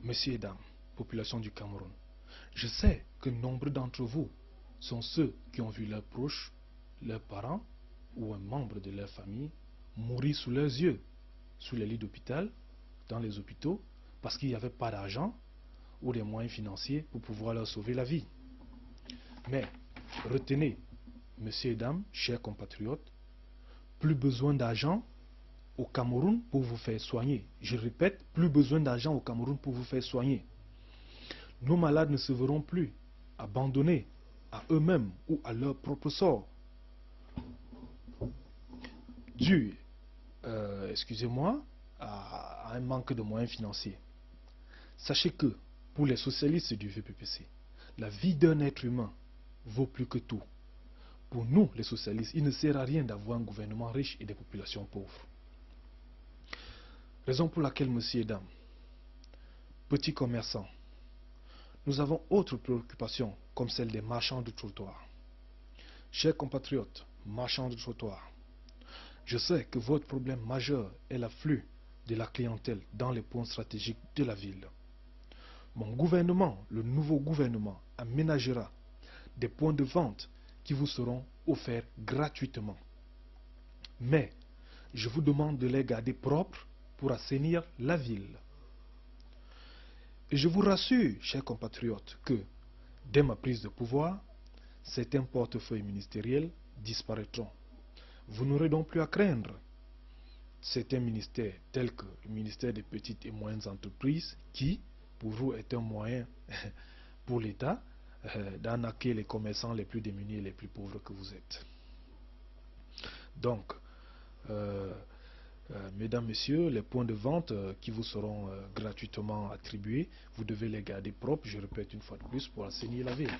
Messieurs et dames, population du Cameroun, je sais que nombre d'entre vous sont ceux qui ont vu leurs proches, leurs parents ou un membre de leur famille mourir sous leurs yeux, sous les lits d'hôpital, dans les hôpitaux, parce qu'il n'y avait pas d'argent ou des moyens financiers pour pouvoir leur sauver la vie. Mais retenez, messieurs et dames, chers compatriotes, plus besoin d'argent au Cameroun pour vous faire soigner. Je répète, plus besoin d'argent au Cameroun pour vous faire soigner. Nos malades ne se verront plus abandonnés à eux-mêmes ou à leur propre sort, dû, excusez-moi, à un manque de moyens financiers. Sachez que, pour les socialistes du VPPC, la vie d'un être humain vaut plus que tout. Pour nous, les socialistes, il ne sert à rien d'avoir un gouvernement riche et des populations pauvres. Raison pour laquelle, messieurs et dames, petits commerçants, nous avons autres préoccupations comme celle des marchands de trottoir. Chers compatriotes, marchands de trottoir, je sais que votre problème majeur est l'afflux de la clientèle dans les points stratégiques de la ville. Mon gouvernement, le nouveau gouvernement, aménagera des points de vente qui vous seront offerts gratuitement. Mais je vous demande de les garder propres pour assainir la ville. Et je vous rassure, chers compatriotes, que dès ma prise de pouvoir, certains portefeuilles ministériels disparaîtront. Vous n'aurez donc plus à craindre certains ministères tels que le ministère des petites et moyennes entreprises qui, pour vous, est un moyen pour l'État d'arnaquer les commerçants les plus démunis et les plus pauvres que vous êtes. Donc, mesdames, messieurs, les points de vente qui vous seront gratuitement attribués, vous devez les garder propres, je répète une fois de plus, pour assainir la ville.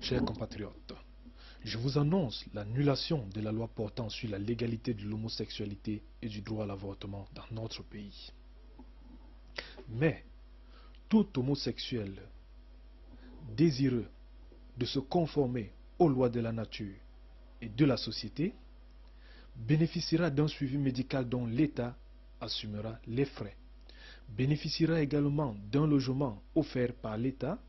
Chers compatriotes, je vous annonce l'annulation de la loi portant sur la légalité de l'homosexualité et du droit à l'avortement dans notre pays. Mais, tout homosexuel désireux de se conformer aux lois de la nature et de la société bénéficiera d'un suivi médical dont l'État assumera les frais, bénéficiera également d'un logement offert par l'État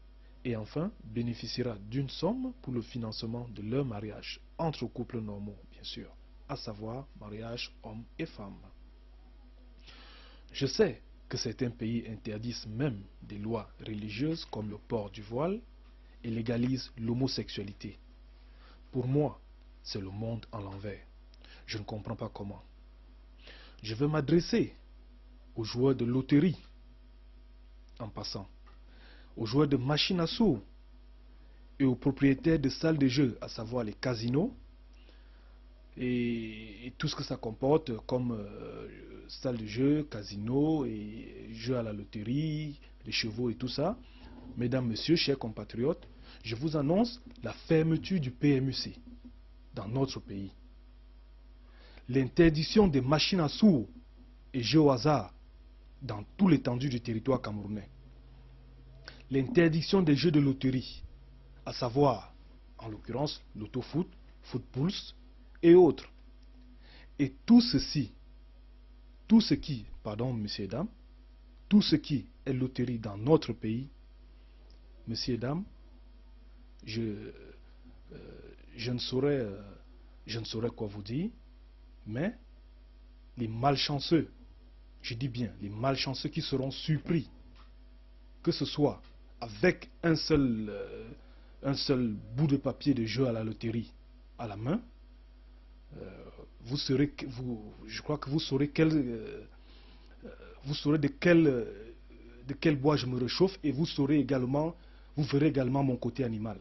et enfin bénéficiera d'une somme pour le financement de leur mariage entre couples normaux, bien sûr, à savoir mariage homme et femme. Je sais que certains pays interdisent même des lois religieuses comme le port du voile et légalisent l'homosexualité. Pour moi, c'est le monde en l'envers. Je ne comprends pas comment. Je vais m'adresser aux joueurs de loterie, en passant, aux joueurs de machines à sous et aux propriétaires de salles de jeu, à savoir les casinos et tout ce que ça comporte comme salles de jeu, casinos et jeux à la loterie, les chevaux et tout ça. Mesdames, messieurs, chers compatriotes, je vous annonce la fermeture du PMUC dans notre pays. L'interdiction des machines à sous et jeux au hasard dans tout l'étendue du territoire camerounais. L'interdiction des jeux de loterie, à savoir, en l'occurrence, l'autofoot, footpulse et autres. Et tout ce qui, pardon, messieurs et dames, tout ce qui est loterie dans notre pays, messieurs et dames, je ne saurais quoi vous dire, mais les malchanceux, je dis bien les malchanceux qui seront surpris, que ce soit avec un seul bout de papier de jeu à la loterie à la main, je crois que vous saurez de quel bois je me réchauffe et vous verrez également mon côté animal.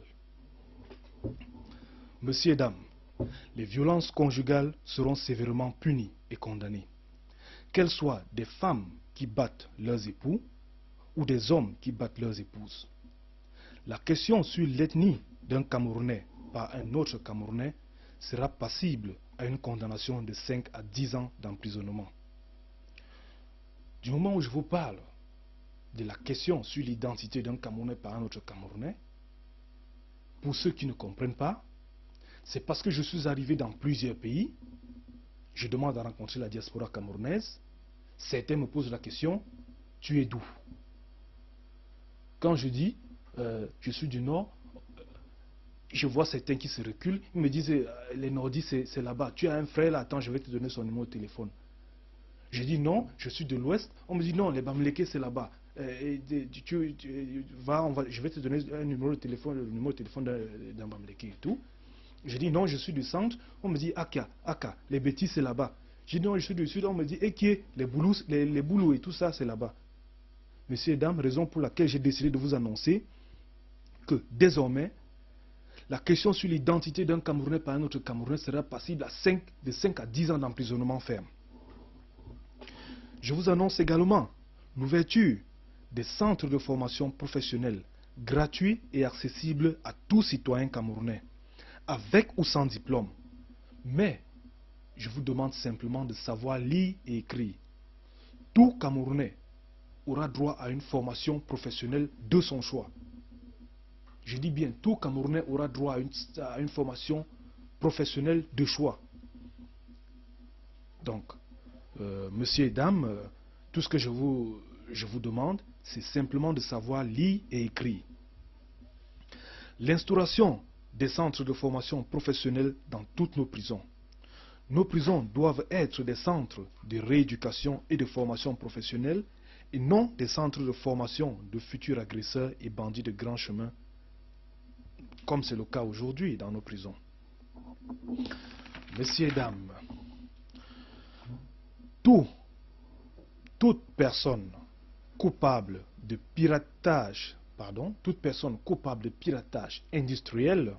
Messieurs et dames, les violences conjugales seront sévèrement punies et condamnées. Qu'elles soient des femmes qui battent leurs époux ou des hommes qui battent leurs épouses. La question sur l'ethnie d'un Camerounais par un autre Camerounais sera passible à une condamnation de 5 à 10 ans d'emprisonnement. Du moment où je vous parle de la question sur l'identité d'un Camerounais par un autre Camerounais, pour ceux qui ne comprennent pas, c'est parce que je suis arrivé dans plusieurs pays, je demande à rencontrer la diaspora camerounaise, certains me posent la question, tu es d'où? Quand je dis, je suis du Nord, je vois certains qui se reculent, ils me disent, les nordistes, c'est là-bas. Tu as un frère là, attends, je vais te donner son numéro de téléphone. Je dis non, je suis de l'Ouest. On me dit non, les Bamileke, c'est là-bas. Je vais te donner un numéro de téléphone, le numéro de téléphone d'un Bamileke et tout. Je dis non, je suis du centre. On me dit Aka, les bêtises, c'est là-bas. Je dis non, je suis du sud. On me dit Ekie, les boulous et tout ça, c'est là-bas. Messieurs et dames, raison pour laquelle j'ai décidé de vous annoncer que désormais, la question sur l'identité d'un Camerounais par un autre Camerounais sera passible de 5 à 10 ans d'emprisonnement ferme. Je vous annonce également l'ouverture des centres de formation professionnelle gratuits et accessibles à tout citoyen camerounais, avec ou sans diplôme. Mais je vous demande simplement de savoir lire et écrire. Tout Camerounais aura droit à une formation professionnelle de son choix. Je dis bien, tout Camerounais aura droit à une formation professionnelle de choix. Donc, messieurs et dames, tout ce que je vous demande, c'est simplement de savoir lire et écrire. L'instauration des centres de formation professionnelle dans toutes nos prisons. Nos prisons doivent être des centres de rééducation et de formation professionnelle et non des centres de formation de futurs agresseurs et bandits de grand chemin, comme c'est le cas aujourd'hui dans nos prisons. Messieurs et dames, toute personne coupable de piratage industriel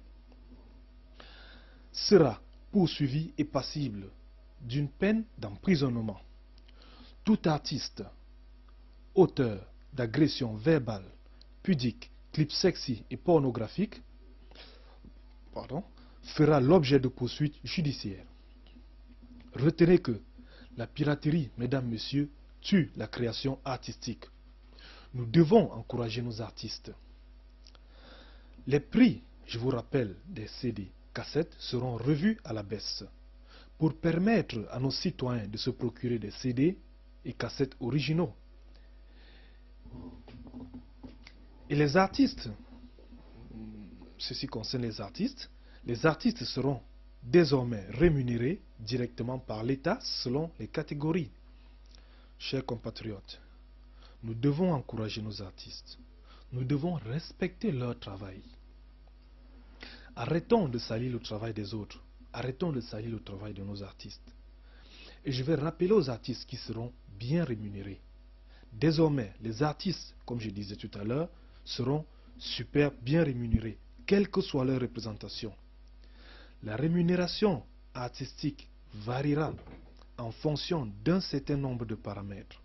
sera poursuivie et passible d'une peine d'emprisonnement. Tout artiste, auteur d'agressions verbales, pudiques, clips sexy et pornographiques, fera l'objet de poursuites judiciaires. Retenez que la piraterie, mesdames, messieurs, tue la création artistique. Nous devons encourager nos artistes. Les prix, je vous rappelle, des CD, cassettes seront revus à la baisse pour permettre à nos citoyens de se procurer des CD et cassettes originaux. Et les artistes, ceci concerne les artistes seront désormais rémunérés directement par l'État selon les catégories. Chers compatriotes, nous devons encourager nos artistes. Nous devons respecter leur travail. Arrêtons de salir le travail des autres. Arrêtons de salir le travail de nos artistes. Et je vais rappeler aux artistes qui seront bien rémunérés. Désormais, les artistes, comme je disais tout à l'heure, seront super bien rémunérés, quelle que soit leur représentation. La rémunération artistique variera en fonction d'un certain nombre de paramètres.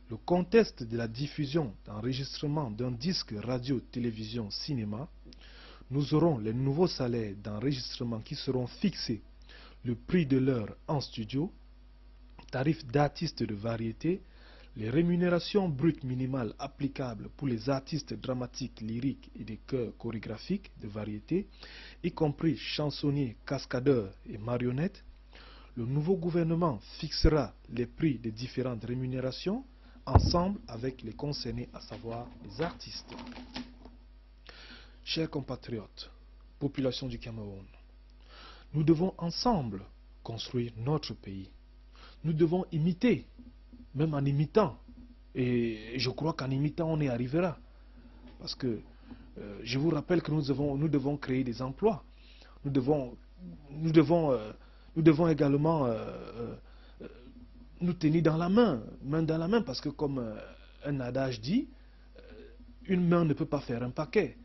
Le contexte de la diffusion d'enregistrement d'un disque radio, télévision, cinéma, nous aurons les nouveaux salaires d'enregistrement qui seront fixés, le prix de l'heure en studio, tarifs d'artistes de variété, les rémunérations brutes minimales applicables pour les artistes dramatiques, lyriques et des chœurs chorégraphiques de variété, y compris chansonniers, cascadeurs et marionnettes. Le nouveau gouvernement fixera les prix des différentes rémunérations ensemble avec les concernés, à savoir les artistes. Chers compatriotes, population du Cameroun, nous devons ensemble construire notre pays. Nous devons imiter, même en imitant. Et je crois qu'en imitant, on y arrivera. Parce que je vous rappelle que nous devons créer des emplois. Nous devons également nous tenir dans la main dans la main, parce que comme un adage dit, une main ne peut pas faire un paquet.